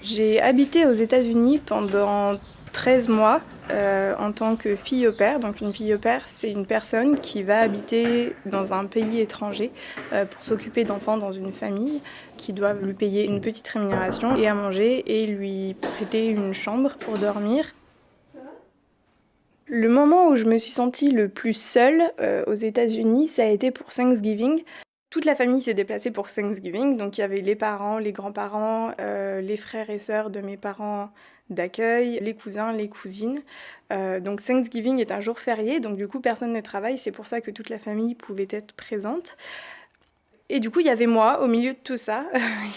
J'ai habité aux États-Unis pendant 13 mois en tant que fille au pair. Donc une fille au pair, c'est une personne qui va habiter dans un pays étranger pour s'occuper d'enfants dans une famille qui doivent lui payer une petite rémunération et à manger et lui prêter une chambre pour dormir. Le moment où je me suis sentie le plus seule aux États-Unis, ça a été pour Thanksgiving. Toute la famille s'est déplacée pour Thanksgiving, donc il y avait les parents, les grands-parents, les frères et sœurs de mes parents d'accueil, les cousins, les cousines. Donc Thanksgiving est un jour férié, donc du coup personne ne travaille, c'est pour ça que toute la famille pouvait être présente. Et du coup il y avait moi au milieu de tout ça,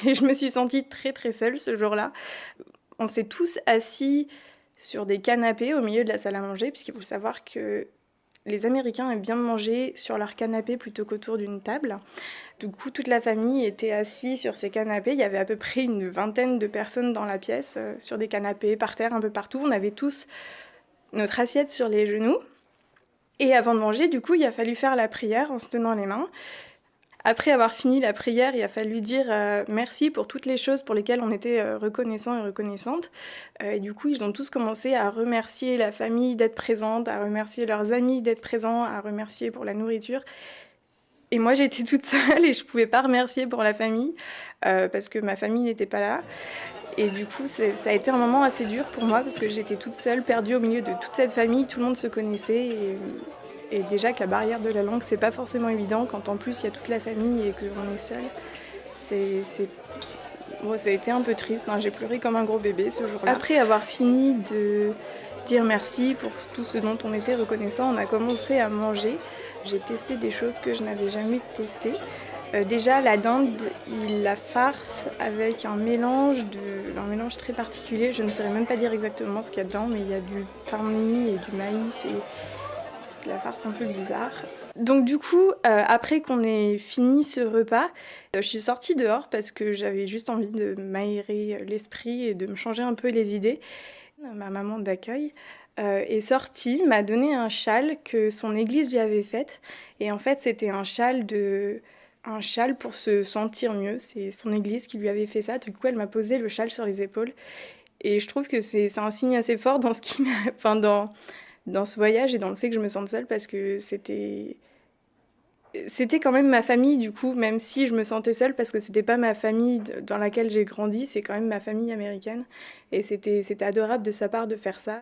et je me suis sentie très très seule ce jour-là. On s'est tous assis sur des canapés au milieu de la salle à manger, puisqu'il faut savoir que les Américains aiment bien manger sur leur canapé plutôt qu'autour d'une table. Du coup, toute la famille était assise sur ces canapés. Il y avait à peu près une vingtaine de personnes dans la pièce, sur des canapés, par terre, un peu partout. On avait tous notre assiette sur les genoux. Et avant de manger, du coup, il a fallu faire la prière en se tenant les mains. Après avoir fini la prière, il a fallu dire merci pour toutes les choses pour lesquelles on était reconnaissants et reconnaissantes. Et du coup, ils ont tous commencé à remercier la famille d'être présente, à remercier leurs amis d'être présents, à remercier pour la nourriture. Et moi, j'étais toute seule et je pouvais pas remercier pour la famille parce que ma famille n'était pas là. Et du coup, ça a été un moment assez dur pour moi parce que j'étais toute seule, perdue au milieu de toute cette famille. Tout le monde se connaissait et déjà que la barrière de la langue, c'est pas forcément évident quand en plus il y a toute la famille et qu'on est seul. Bon, ça a été un peu triste. J'ai pleuré comme un gros bébé ce jour-là. Après avoir fini de dire merci pour tout ce dont on était reconnaissant, on a commencé à manger. J'ai testé des choses que je n'avais jamais testées. Déjà, la dinde, il la farce avec un mélange très particulier. Je ne saurais même pas dire exactement ce qu'il y a dedans, mais il y a du pain de mie et du maïs et c'est de la farce un peu bizarre. Donc du coup, après qu'on ait fini ce repas, je suis sortie dehors parce que j'avais juste envie de m'aérer l'esprit et de me changer un peu les idées. Ma maman d'accueil est sortie, m'a donné un châle que son église lui avait fait. Et en fait, c'était un châle pour se sentir mieux. C'est son église qui lui avait fait ça. Du coup, elle m'a posé le châle sur les épaules. Et je trouve que c'est un signe assez fort dans ce qui m'a, enfin, dans ce voyage et dans le fait que je me sente seule parce que c'était quand même ma famille du coup, même si je me sentais seule parce que c'était pas ma famille dans laquelle j'ai grandi, c'est quand même ma famille américaine et c'était adorable de sa part de faire ça.